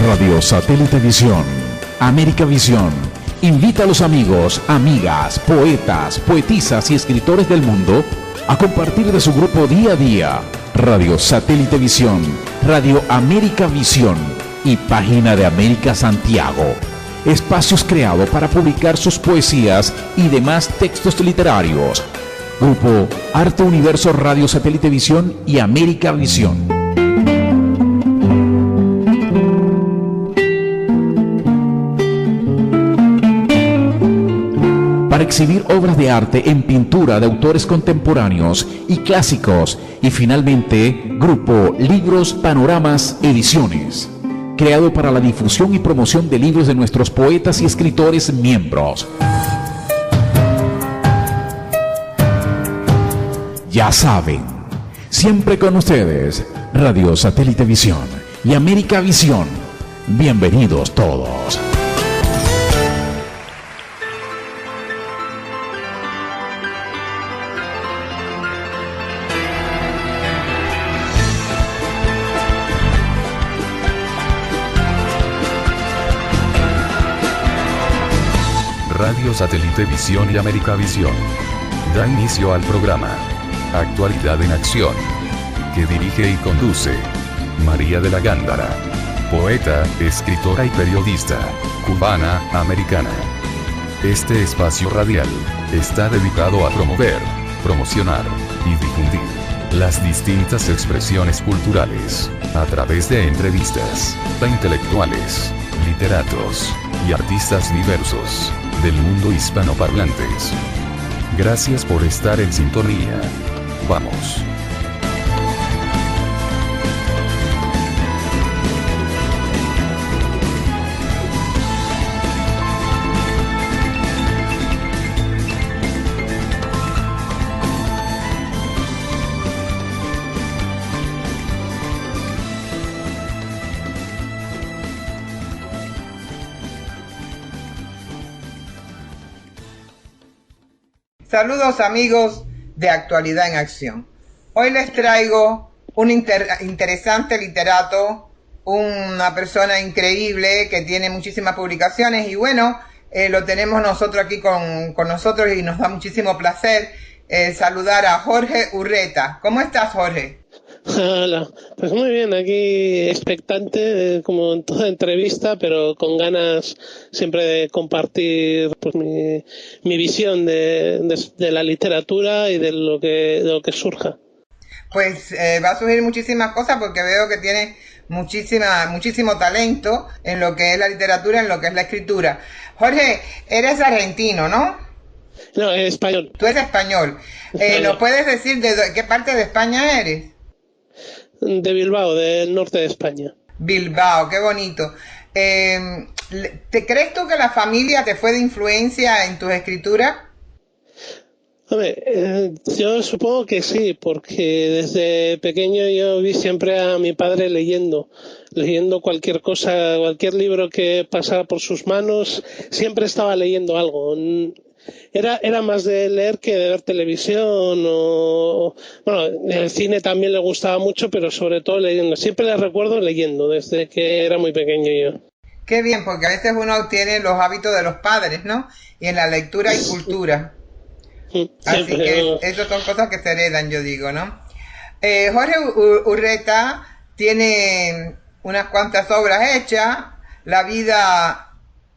Radio Satélite Visión, América Visión, invita a los amigos, amigas, poetas, poetisas y escritores del mundo a compartir de su grupo día a día. Radio Satélite Visión, Radio América Visión y Página de América Santiago. Espacios creados para publicar sus poesías y demás textos literarios. Grupo Arte Universo Radio Satélite Visión y América Visión. Para exhibir obras de arte en pintura de autores contemporáneos y clásicos. Y finalmente, Grupo Libros Panoramas Ediciones, creado para la difusión y promoción de libros de nuestros poetas y escritores miembros. Ya saben, siempre con ustedes, Radio Satélite Visión y América Visión. Bienvenidos todos. Radio Satélite Visión y América Visión da inicio al programa Actualidad en Acción, que dirige y conduce María de la Gándara, poeta, escritora y periodista, cubana, americana. Este espacio radial está dedicado a promover, promocionar y difundir las distintas expresiones culturales a través de entrevistas a intelectuales, literatos y artistas diversos del mundo hispanoparlantes. Gracias por estar en sintonía. Vamos. Saludos amigos de Actualidad en Acción. Hoy les traigo un interesante literato, una persona increíble que tiene muchísimas publicaciones y bueno, lo tenemos nosotros aquí con nosotros y nos da muchísimo placer saludar a Jorge Urreta. ¿Cómo estás, Jorge? Hola, pues muy bien, aquí expectante como en toda entrevista, pero con ganas siempre de compartir pues, mi visión de la literatura y de lo que surja. Pues va a surgir muchísimas cosas porque veo que tiene muchísimo talento en lo que es la literatura, en lo que es la escritura. Jorge, eres argentino, ¿no? No, es español. Tú eres español. ¿Nos puedes decir de qué parte de España eres? De Bilbao, del norte de España. Bilbao, qué bonito. ¿Te crees tú que la familia te fue de influencia en tus escrituras? Hombre, yo supongo que sí, porque desde pequeño yo vi siempre a mi padre leyendo cualquier cosa, cualquier libro que pasara por sus manos, siempre estaba leyendo algo. Era más de leer que de ver televisión bueno, el cine también le gustaba mucho, pero sobre todo leyendo. Siempre le recuerdo leyendo desde que era muy pequeño yo. Qué bien, porque a veces uno tiene los hábitos de los padres, ¿no? Y en la lectura hay cultura. Así que esas son cosas que se heredan, yo digo, ¿no? Jorge Urreta tiene unas cuantas obras hechas. La vida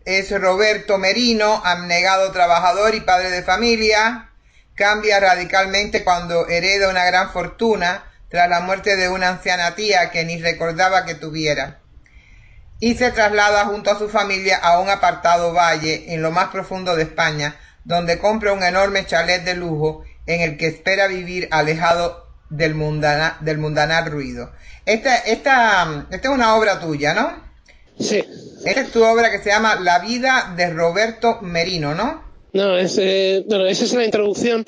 es Roberto Merino, abnegado trabajador y padre de familia. Cambia radicalmente cuando hereda una gran fortuna tras la muerte de una anciana tía que ni recordaba que tuviera. Y se traslada junto a su familia a un apartado valle en lo más profundo de España, donde compra un enorme chalet de lujo en el que espera vivir alejado del mundanal ruido. Esta es una obra tuya, ¿no? Sí. Esta es tu obra que se llama La vida de Roberto Merino, ¿no? No, esa es la introducción.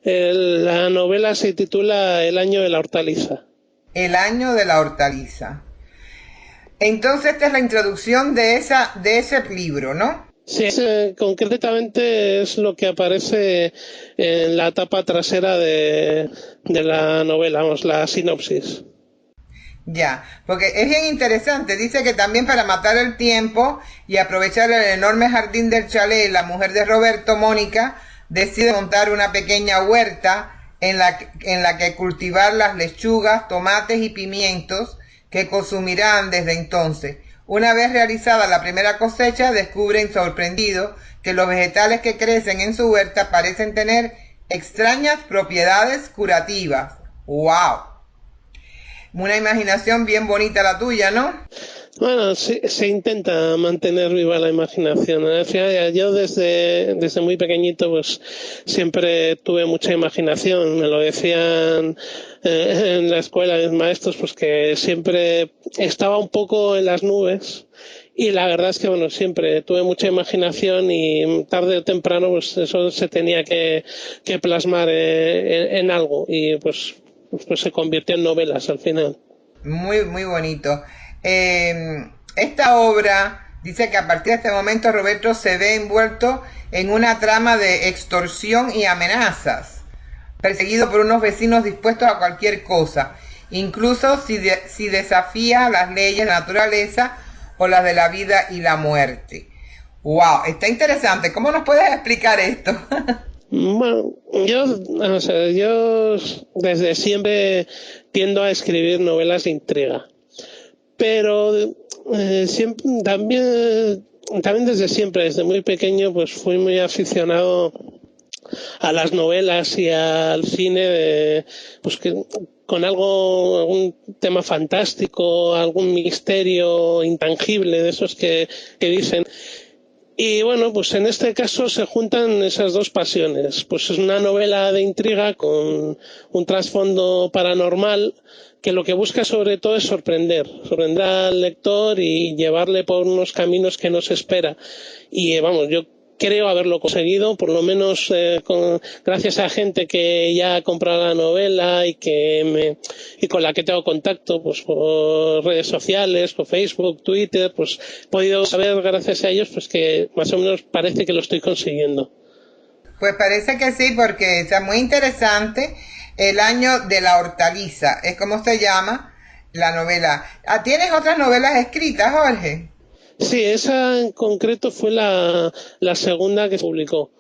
La novela se titula El año de la hortaliza. El año de la hortaliza. Entonces esta es la introducción de ese libro, ¿no? Sí, concretamente es lo que aparece en la tapa trasera de la novela, vamos, la sinopsis. Ya, porque es bien interesante. Dice que también para matar el tiempo y aprovechar el enorme jardín del chalet, la mujer de Roberto, Mónica, decide montar una pequeña huerta en la que cultivar las lechugas, tomates y pimientos que consumirán desde entonces. Una vez realizada la primera cosecha, descubren sorprendidos que los vegetales que crecen en su huerta parecen tener extrañas propiedades curativas. ¡Wow! Una imaginación bien bonita la tuya, ¿no? Bueno, se intenta mantener viva la imaginación. Al final, yo desde muy pequeñito pues siempre tuve mucha imaginación. Me lo decían en la escuela mis maestros, pues que siempre estaba un poco en las nubes. Y la verdad es que, bueno, siempre tuve mucha imaginación y tarde o temprano pues eso se tenía que plasmar en algo y pues se convirtió en novelas al final. Muy, muy bonito. Esta obra dice que a partir de este momento Roberto se ve envuelto en una trama de extorsión y amenazas, perseguido por unos vecinos dispuestos a cualquier cosa, incluso si desafía las leyes de la naturaleza o las de la vida y la muerte. ¡Wow! Está interesante. ¿Cómo nos puedes explicar esto? Bueno, yo desde siempre tiendo a escribir novelas de intriga, pero siempre, también desde siempre, desde muy pequeño, pues fui muy aficionado a las novelas y al cine, pues que con algún tema fantástico, algún misterio intangible de esos que dicen. Y bueno, pues en este caso se juntan esas dos pasiones. Pues es una novela de intriga con un trasfondo paranormal que lo que busca sobre todo es sorprender al lector y llevarle por unos caminos que no se espera. Y vamos, yo creo haberlo conseguido, por lo menos gracias a gente que ya ha comprado la novela y con la que tengo contacto, pues por redes sociales, por Facebook, Twitter, pues he podido saber gracias a ellos pues que más o menos parece que lo estoy consiguiendo. Pues parece que sí, porque está muy interesante. El año de la hortaliza, es como se llama la novela. ¿Tienes otras novelas escritas, Jorge? Sí, esa en concreto fue la segunda que se publicó.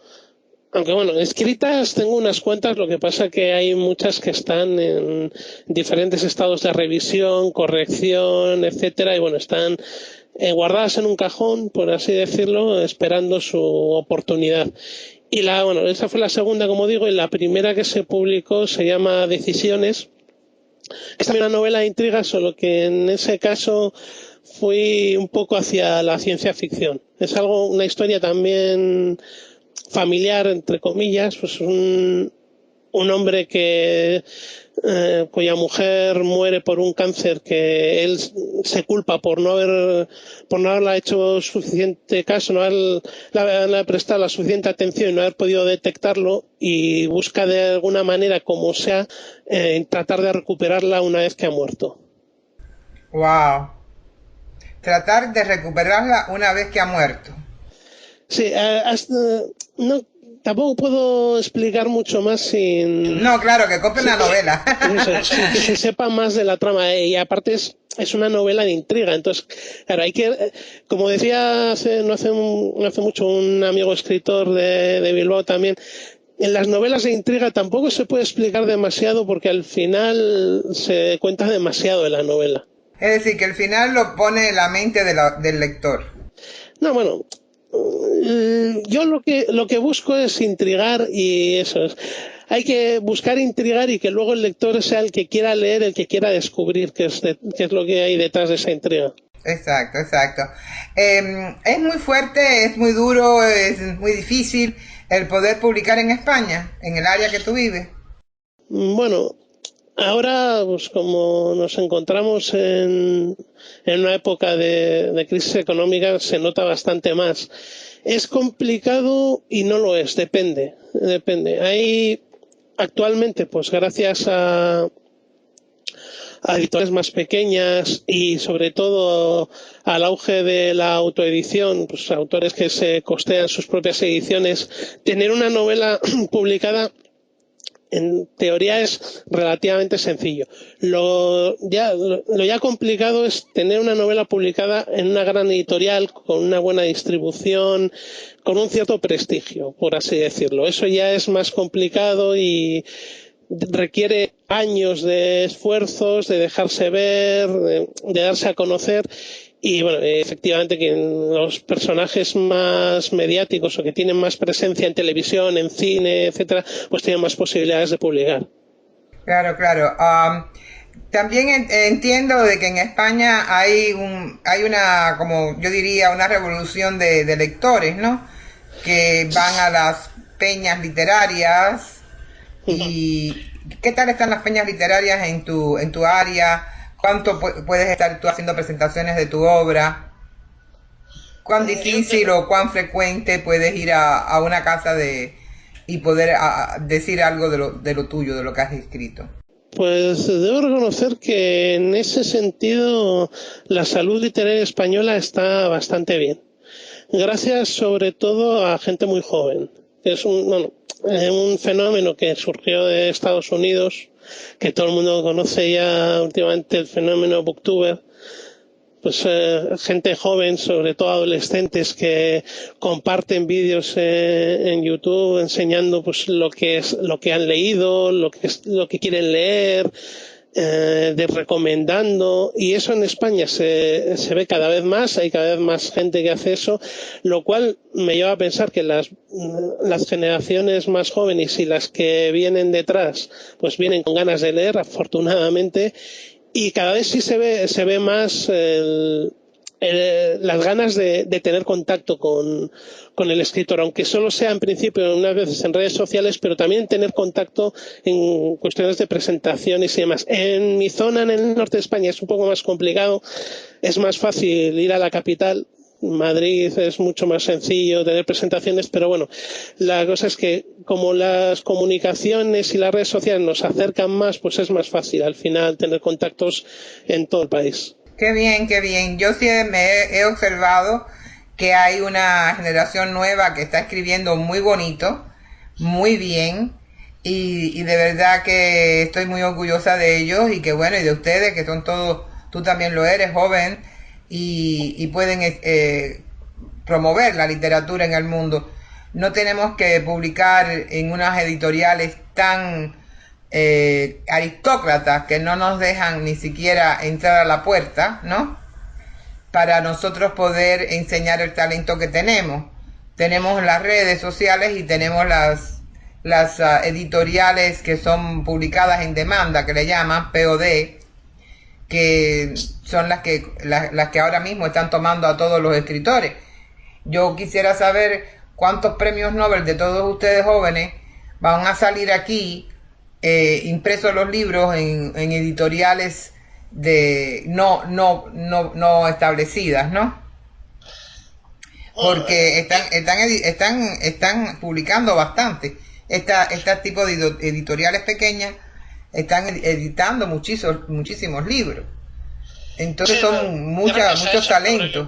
Aunque bueno, escritas tengo unas cuantas, lo que pasa que hay muchas que están en diferentes estados de revisión, corrección, etcétera, y bueno, están guardadas en un cajón, por así decirlo, esperando su oportunidad. Y bueno, esa fue la segunda, como digo, y la primera que se publicó se llama Decisiones. Es también una novela de intriga, solo que en ese caso fui un poco hacia la ciencia ficción. Es una historia también familiar, entre comillas, pues un hombre cuya mujer muere por un cáncer que él se culpa por no haberla hecho suficiente caso, no haberle prestado la suficiente atención y no haber podido detectarlo, y busca de alguna manera, como sea, tratar de recuperarla una vez que ha muerto. Wow. Tratar de recuperarla una vez que ha muerto. Sí, no, tampoco puedo explicar mucho más sin... No, claro, que compren la novela. Sin que se sepa más de la trama. Y aparte es una novela de intriga. Entonces, claro, hay que... Como decía no hace mucho un amigo escritor de Bilbao también, en las novelas de intriga tampoco se puede explicar demasiado porque al final se cuenta demasiado de la novela. Es decir, que el final lo pone en la mente del lector. No, bueno... Yo lo que busco es intrigar, y eso es. Hay que buscar intrigar y que luego el lector sea el que quiera leer, el que quiera descubrir qué es lo que hay detrás de esa intriga. Exacto, exacto. Es muy fuerte, es muy duro, es muy difícil el poder publicar en España, en el área que tú vives. Bueno, ahora, pues como nos encontramos en una época de crisis económica, se nota bastante más. Es complicado y no lo es, depende. Hay actualmente, pues gracias a editoriales más pequeñas y sobre todo al auge de la autoedición, pues autores que se costean sus propias ediciones, tener una novela publicada en teoría es relativamente sencillo. Lo ya complicado es tener una novela publicada en una gran editorial, con una buena distribución, con un cierto prestigio, por así decirlo. Eso ya es más complicado y requiere años de esfuerzos, de dejarse ver, de darse a conocer. Y bueno, efectivamente que los personajes más mediáticos o que tienen más presencia en televisión, en cine, etcétera, pues tienen más posibilidades de publicar. Claro, claro. También entiendo de que en España hay una, como yo diría, una revolución de lectores, ¿no? Que van a las peñas literarias. ¿Y qué tal están las peñas literarias en tu área? ¿Cuánto puedes estar tú haciendo presentaciones de tu obra? ¿Cuán difícil o cuán frecuente puedes ir a una casa y poder decir algo de lo tuyo, de lo que has escrito? Pues debo reconocer que en ese sentido la salud literaria española está bastante bien. Gracias sobre todo a gente muy joven. Es un fenómeno que surgió de Estados Unidos, que todo el mundo conoce ya últimamente, el fenómeno Booktuber. Pues gente joven, sobre todo adolescentes, que comparten vídeos en YouTube enseñando pues lo que han leído, lo que quieren leer, recomendando, y eso en España se ve cada vez más, hay cada vez más gente que hace eso, lo cual me lleva a pensar que las generaciones más jóvenes y las que vienen detrás pues vienen con ganas de leer, afortunadamente, y cada vez sí se ve más las ganas de tener contacto con el escritor, aunque solo sea en principio unas veces en redes sociales, pero también tener contacto en cuestiones de presentaciones y demás. En mi zona, en el norte de España, es un poco más complicado, es más fácil ir a la capital. Madrid es mucho más sencillo tener presentaciones, pero bueno, la cosa es que como las comunicaciones y las redes sociales nos acercan más, pues es más fácil al final tener contactos en todo el país. Qué bien, qué bien. Yo sí he observado que hay una generación nueva que está escribiendo muy bonito, muy bien, y de verdad que estoy muy orgullosa de ellos y que bueno, y de ustedes que son todos, tú también lo eres, joven, y pueden promover la literatura en el mundo. No tenemos que publicar en unas editoriales tan aristócratas que no nos dejan ni siquiera entrar a la puerta, ¿no? Para nosotros poder enseñar el talento que tenemos. Tenemos las redes sociales y tenemos las editoriales que son publicadas en demanda, que le llaman POD, que son las que ahora mismo están tomando a todos los escritores. Yo quisiera saber cuántos premios Nobel de todos ustedes jóvenes van a salir aquí impresos los libros en editoriales no establecidas, ¿no? Porque están publicando bastante. Este tipo de editoriales pequeñas están editando muchísimos libros. Entonces son muchos talentos.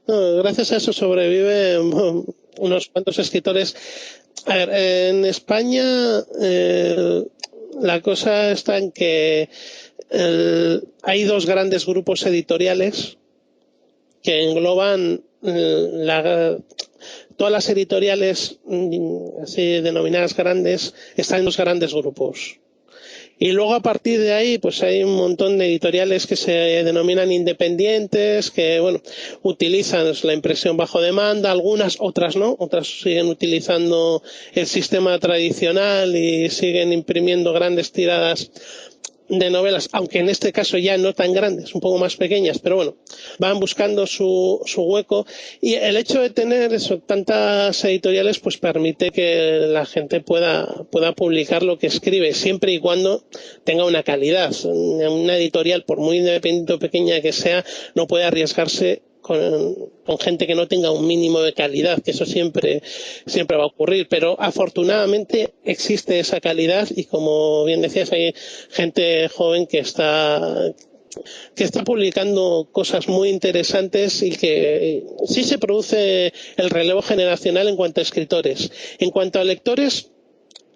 Gracias a eso sobreviven unos cuantos escritores. A ver, en España la cosa está en que hay dos grandes grupos editoriales que engloban todas las editoriales así denominadas grandes, están en los grandes grupos. Y luego a partir de ahí pues hay un montón de editoriales que se denominan independientes, que bueno, utilizan la impresión bajo demanda, algunas, otras no, otras siguen utilizando el sistema tradicional y siguen imprimiendo grandes tiradas de novelas, aunque en este caso ya no tan grandes, un poco más pequeñas, pero bueno, van buscando su hueco, y el hecho de tener tantas editoriales pues permite que la gente pueda publicar lo que escribe, siempre y cuando tenga una calidad. Una editorial, por muy independiente o pequeña que sea, no puede arriesgarse con gente que no tenga un mínimo de calidad, que eso siempre va a ocurrir, pero afortunadamente existe esa calidad, y como bien decías, hay gente joven que está publicando cosas muy interesantes, y que sí se produce el relevo generacional en cuanto a escritores. En cuanto a lectores,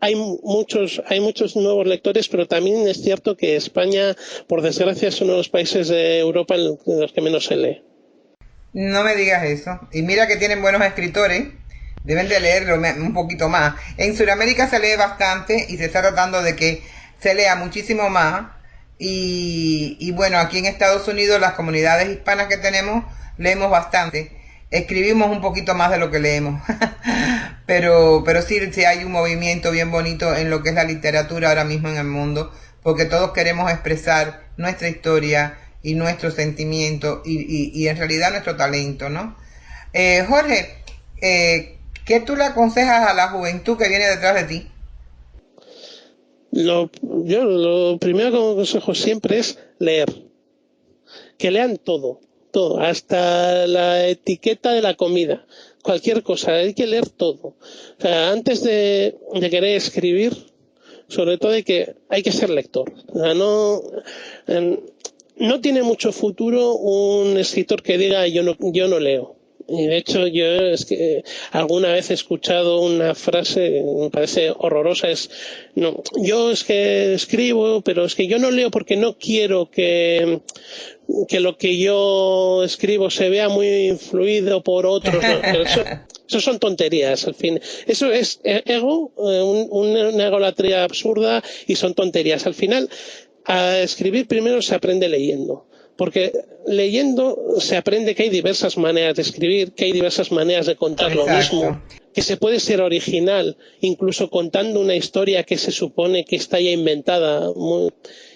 hay muchos nuevos lectores, pero también es cierto que España, por desgracia, es uno de los países de Europa en los que menos se lee. No me digas eso. Y mira que tienen buenos escritores. Deben de leerlo un poquito más. En Sudamérica se lee bastante y se está tratando de que se lea muchísimo más. Y bueno, aquí en Estados Unidos las comunidades hispanas que tenemos leemos bastante. Escribimos un poquito más de lo que leemos. pero sí hay un movimiento bien bonito en lo que es la literatura ahora mismo en el mundo, porque todos queremos expresar nuestra historia y nuestro sentimiento y en realidad nuestro talento, ¿no? Jorge, ¿qué tú le aconsejas a la juventud que viene detrás de ti? Yo lo primero que aconsejo siempre es leer. Que lean todo, hasta la etiqueta de la comida, cualquier cosa, hay que leer todo. O sea, antes de querer escribir, sobre todo hay que ser lector. O sea, no tiene mucho futuro un escritor que diga yo no leo. Y de hecho yo es que alguna vez he escuchado una frase que me parece horrorosa, yo es que escribo, pero es que yo no leo porque no quiero que lo que yo escribo se vea muy influido por otros. No, eso son tonterías, al fin. Eso es ego, una egolatría absurda y son tonterías. Al final, a escribir primero se aprende leyendo. Porque leyendo se aprende que hay diversas maneras de escribir, que hay diversas maneras de contar lo mismo, que se puede ser original, incluso contando una historia que se supone que está ya inventada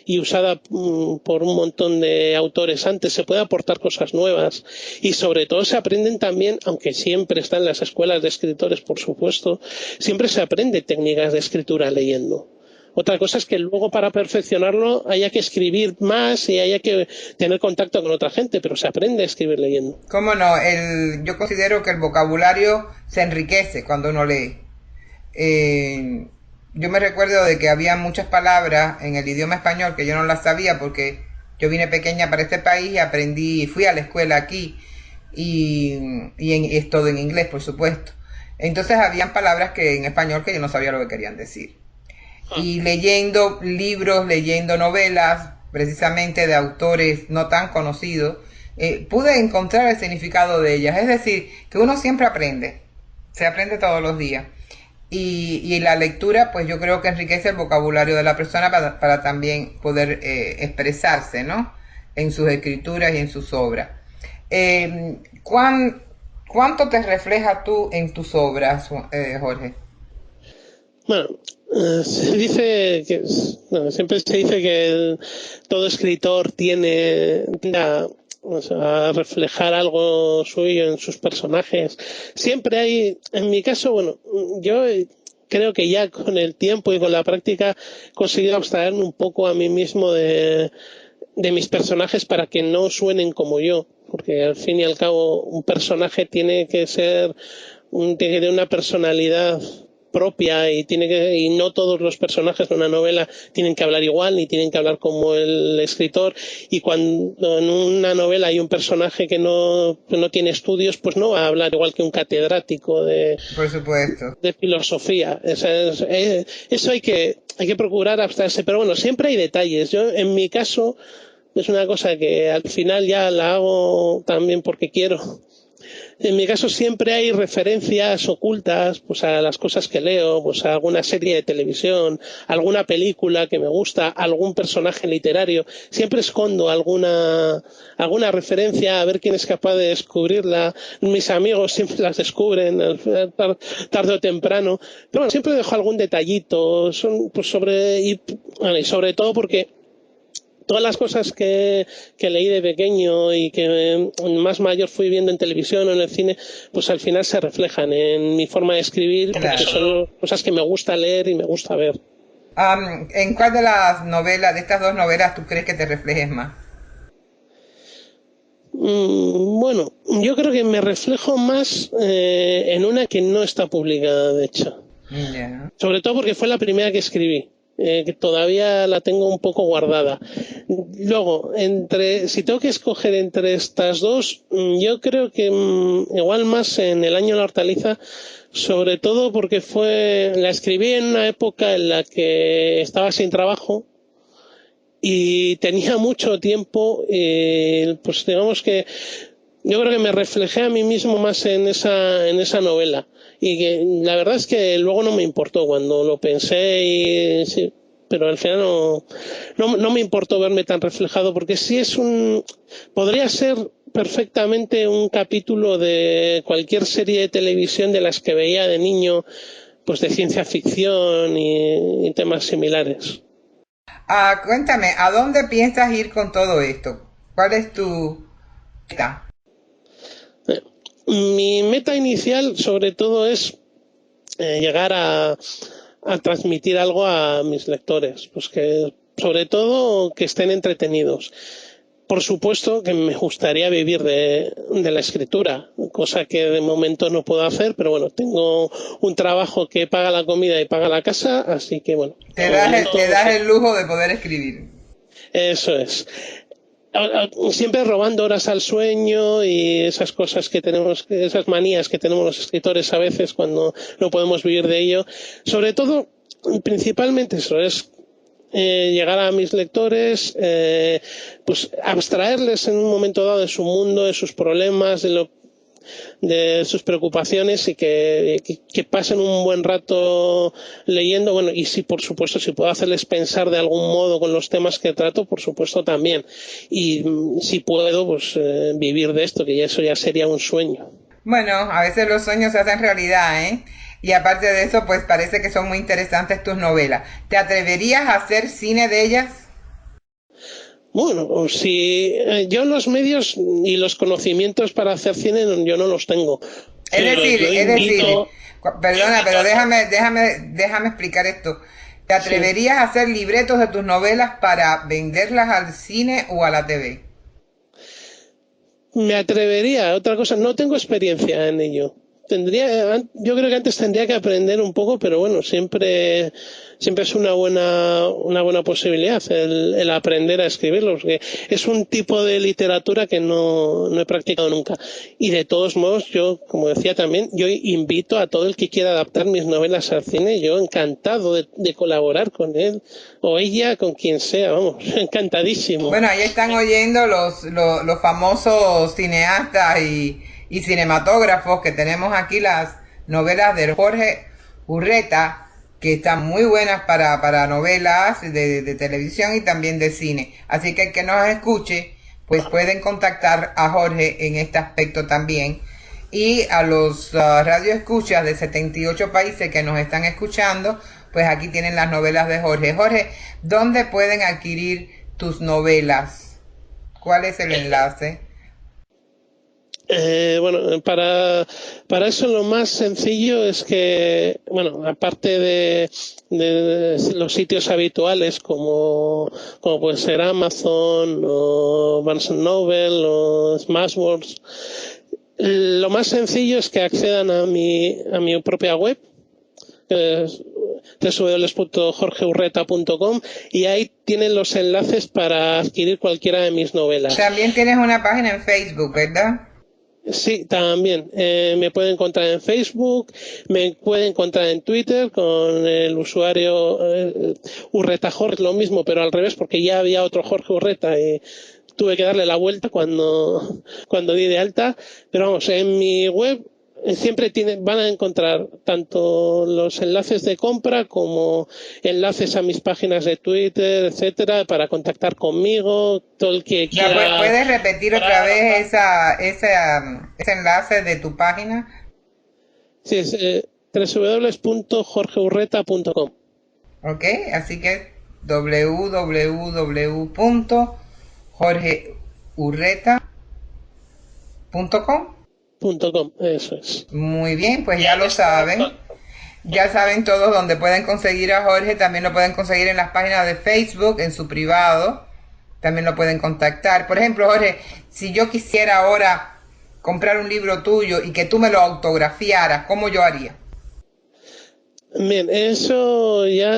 y usada por un montón de autores antes, se puede aportar cosas nuevas y sobre todo se aprenden también, aunque siempre están las escuelas de escritores, por supuesto, siempre se aprende técnicas de escritura leyendo. Otra cosa es que luego para perfeccionarlo haya que escribir más y haya que tener contacto con otra gente, pero se aprende a escribir leyendo. ¿Cómo no? Yo considero que el vocabulario se enriquece cuando uno lee. Yo me recuerdo de que había muchas palabras en el idioma español que yo no las sabía porque yo vine pequeña para este país y fui a la escuela aquí y es todo en inglés, por supuesto. Entonces habían palabras que en español que yo no sabía lo que querían decir. Y leyendo libros, leyendo novelas, precisamente de autores no tan conocidos, pude encontrar el significado de ellas. Es decir, que uno siempre aprende, se aprende todos los días. Y la lectura, pues yo creo que enriquece el vocabulario de la persona para también poder expresarse, ¿no? En sus escrituras y en sus obras. ¿Cuánto te refleja tú en tus obras, Jorge? Bueno, siempre se dice que todo escritor tiende a reflejar algo suyo en sus personajes. Siempre hay, en mi caso, bueno, yo creo que ya con el tiempo y con la práctica he conseguido abstraerme un poco a mí mismo de mis personajes para que no suenen como yo, porque al fin y al cabo un personaje tiene que tener una personalidad propia y no todos los personajes de una novela tienen que hablar igual ni tienen que hablar como el escritor, y cuando en una novela hay un personaje que no tiene estudios, pues no va a hablar igual que un catedrático por supuesto, de filosofía. Eso hay que procurar abstraerse, pero bueno, siempre hay detalles. Yo en mi caso es una cosa que al final ya la hago también porque quiero. En mi caso siempre hay referencias ocultas pues a las cosas que leo, pues a alguna serie de televisión, alguna película que me gusta, algún personaje literario. Siempre escondo alguna referencia a ver quién es capaz de descubrirla. Mis amigos siempre las descubren tarde o temprano. Pero bueno, siempre dejo algún detallito y sobre todo porque todas las cosas que leí de pequeño y que más mayor fui viendo en televisión o en el cine, pues al final se reflejan en mi forma de escribir, claro, porque son cosas que me gusta leer y me gusta ver. ¿En cuál de las novelas, de estas dos novelas, tú crees que te reflejes más? Bueno, yo creo que me reflejo más en una que no está publicada, de hecho. Yeah. Sobre todo porque fue la primera que escribí. Que todavía la tengo un poco guardada. Luego, si tengo que escoger entre estas dos, yo creo que igual más en El año de la hortaliza, sobre todo porque la escribí en una época en la que estaba sin trabajo y tenía mucho tiempo, pues digamos que yo creo que me reflejé a mí mismo más en esa novela, y que la verdad es que luego no me importó cuando lo pensé, sí, pero al final no me importó verme tan reflejado, porque sí podría ser perfectamente un capítulo de cualquier serie de televisión de las que veía de niño, pues de ciencia ficción y temas similares. Cuéntame, ¿a dónde piensas ir con todo esto? ¿Cuál es tu meta? Mi meta inicial, sobre todo, es llegar a transmitir algo a mis lectores, pues que sobre todo que estén entretenidos. Por supuesto que me gustaría vivir de la escritura, cosa que de momento no puedo hacer, pero bueno, tengo un trabajo que paga la comida y paga la casa, así que bueno. Te das el lujo de poder escribir. Eso es. Siempre robando horas al sueño y esas cosas que tenemos, esas manías que tenemos los escritores a veces cuando no podemos vivir de ello. Sobre todo, principalmente eso es llegar a mis lectores, pues abstraerles en un momento dado de su mundo, de sus problemas, de sus preocupaciones, y que pasen un buen rato leyendo. Bueno, y si por supuesto si puedo hacerles pensar de algún modo con los temas que trato, por supuesto también, y si puedo pues vivir de esto, que eso ya sería un sueño. Bueno, a veces los sueños se hacen realidad, ¿eh? Y aparte de eso, pues parece que son muy interesantes tus novelas. ¿Te atreverías a hacer cine de ellas? Bueno, si yo los medios y los conocimientos para hacer cine yo no los tengo. Es decir, perdona, pero déjame explicar esto. ¿Te atreverías a hacer libretos de tus novelas para venderlas al cine o a la TV? Me atrevería, otra cosa, no tengo experiencia en ello. Yo creo que antes tendría que aprender un poco, pero bueno, siempre es una buena posibilidad el aprender a escribirlo, porque es un tipo de literatura que no he practicado nunca. Y de todos modos, yo, como decía también, yo invito a todo el que quiera adaptar mis novelas al cine, yo encantado de colaborar con él o ella, con quien sea, vamos, encantadísimo. Bueno, ahí están oyendo los famosos cineastas y cinematógrafos que tenemos aquí, las novelas de Jorge Urreta, que están muy buenas para novelas de televisión y también de cine. Así que el que nos escuche, pues pueden contactar a Jorge en este aspecto también. Y a los radioescuchas de 78 países que nos están escuchando, pues aquí tienen las novelas de Jorge. Jorge, ¿dónde pueden adquirir tus novelas? ¿Cuál es el enlace? Bueno, para eso lo más sencillo es que, bueno, aparte de los sitios habituales como puede ser Amazon o Barnes & Noble o Smashwords, lo más sencillo es que accedan a mi propia web, www.jorgeurreta.com, y ahí tienen los enlaces para adquirir cualquiera de mis novelas. También tienes una página en Facebook, ¿verdad? Sí, también. Me pueden encontrar en Facebook, me pueden encontrar en Twitter con el usuario Urreta Jorge, lo mismo, pero al revés, porque ya había otro Jorge Urreta y tuve que darle la vuelta cuando di de alta. Pero vamos, en mi web siempre van a encontrar tanto los enlaces de compra como enlaces a mis páginas de Twitter, etcétera, para contactar conmigo, todo el que quiera. ¿Puedes repetir otra vez ese enlace de tu página? Sí, es www.jorgeurreta.com. Ok, así que www.jorgeurreta.com. Eso es. Muy bien, pues ya lo saben. Ya saben todos dónde pueden conseguir a Jorge. También lo pueden conseguir en las páginas de Facebook, en su privado. También lo pueden contactar. Por ejemplo, Jorge, si yo quisiera ahora comprar un libro tuyo y que tú me lo autografiaras, ¿cómo yo haría? Bien, eso ya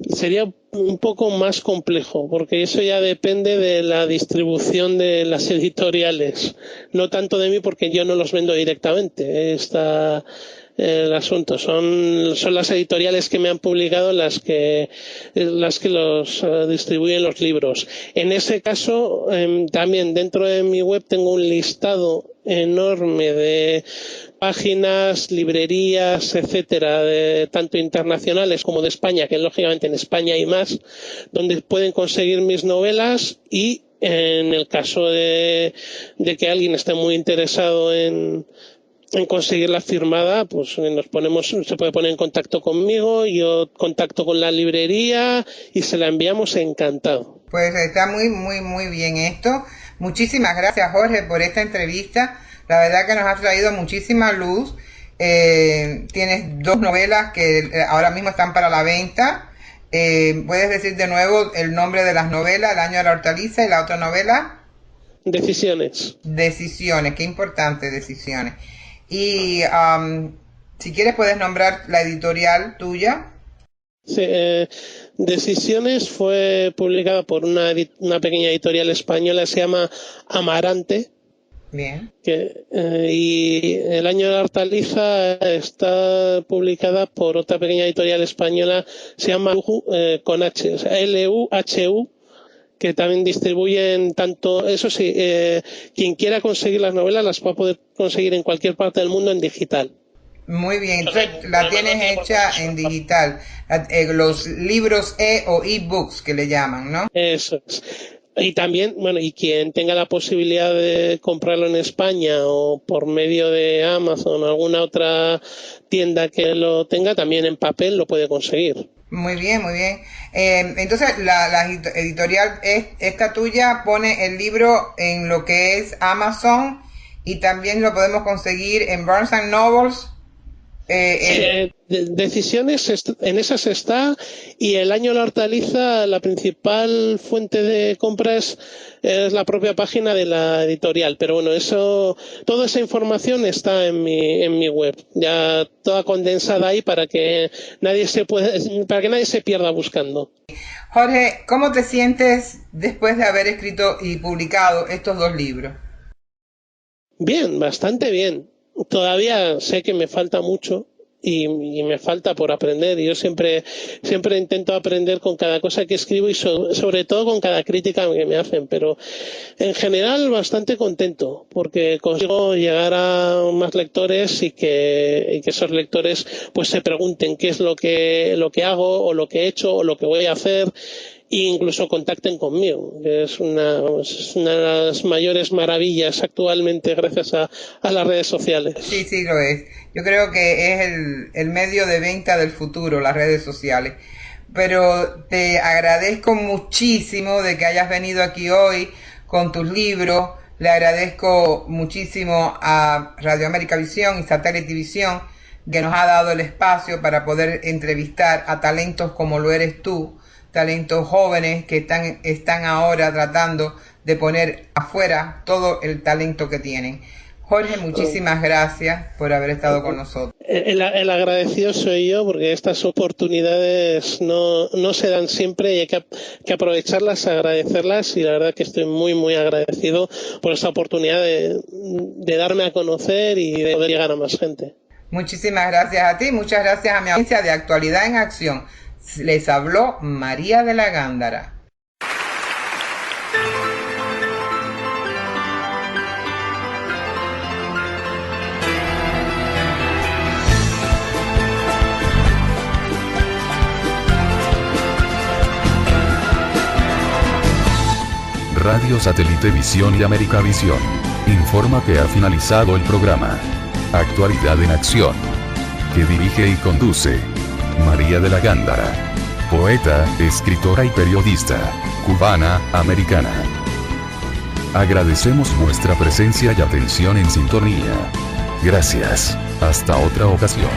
sería un poco más complejo, porque eso ya depende de la distribución de las editoriales, no tanto de mí porque yo no los vendo directamente. Está el asunto. Son las editoriales que me han publicado las que los distribuyen los libros. En ese caso, también dentro de mi web tengo un listado enorme de páginas, librerías, etcétera, tanto internacionales como de España, que lógicamente en España hay más, donde pueden conseguir mis novelas, y en el caso de que alguien esté muy interesado en conseguirla firmada, pues se puede poner en contacto conmigo, yo contacto con la librería y se la enviamos encantado. Pues está muy, muy, muy bien esto. Muchísimas gracias, Jorge, por esta entrevista. La verdad que nos has traído muchísima luz. Tienes 2 novelas que ahora mismo están para la venta. ¿Puedes decir de nuevo el nombre de las novelas? El año de la hortaliza y la otra novela. Decisiones. Decisiones, qué importante, Decisiones. Y si quieres puedes nombrar la editorial tuya. Sí, Decisiones fue publicada por una pequeña editorial española, se llama Amarante. Bien. Y El año de la hortaliza está publicada por otra pequeña editorial española, se llama con H, o sea, LUHU, que también distribuyen tanto, eso sí, quien quiera conseguir las novelas las va a poder conseguir en cualquier parte del mundo en digital. Muy bien, entonces la tienes hecha en digital, los libros o e-books que le llaman, ¿no? Eso es. Y también, bueno, y quien tenga la posibilidad de comprarlo en España o por medio de Amazon o alguna otra tienda que lo tenga, también en papel lo puede conseguir. Muy bien, muy bien. Entonces, la editorial esta tuya pone el libro en lo que es Amazon y también lo podemos conseguir en Barnes & Nobles. Decisiones, en esas está, y El año de la hortaliza, la principal fuente de compras es la propia página de la editorial, pero bueno, toda esa información está en mi web, ya toda condensada ahí para que nadie se pierda buscando. Jorge, ¿cómo te sientes después de haber escrito y publicado estos 2 libros? Bien, bastante bien. Todavía sé que me falta mucho y me falta por aprender. Yo siempre intento aprender con cada cosa que escribo y sobre todo con cada crítica que me hacen, pero en general bastante contento porque consigo llegar a más lectores y que esos lectores pues se pregunten qué es lo que hago o lo que he hecho o lo que voy a hacer, e incluso contacten conmigo, que es una de las mayores maravillas actualmente gracias a las redes sociales. Sí, sí lo es. Yo creo que es el medio de venta del futuro, las redes sociales. Pero te agradezco muchísimo de que hayas venido aquí hoy con tus libros. Le agradezco muchísimo a Radio América Visión y Satélite Visión que nos ha dado el espacio para poder entrevistar a talentos como lo eres tú, talentos jóvenes que están ahora tratando de poner afuera todo el talento que tienen. Jorge, muchísimas gracias por haber estado con nosotros. El agradecido soy yo, porque estas oportunidades no se dan siempre y hay que aprovecharlas, agradecerlas, y la verdad que estoy muy, muy agradecido por esta oportunidad de darme a conocer y de poder llegar a más gente. Muchísimas gracias a ti, muchas gracias a mi audiencia de Actualidad en Acción. Les habló María de la Gándara. Radio Satélite Visión y América Visión informa que ha finalizado el programa Actualidad en Acción, que dirige y conduce María de la Gándara, poeta, escritora y periodista, cubana, americana. Agradecemos vuestra presencia y atención en sintonía. Gracias. Hasta otra ocasión.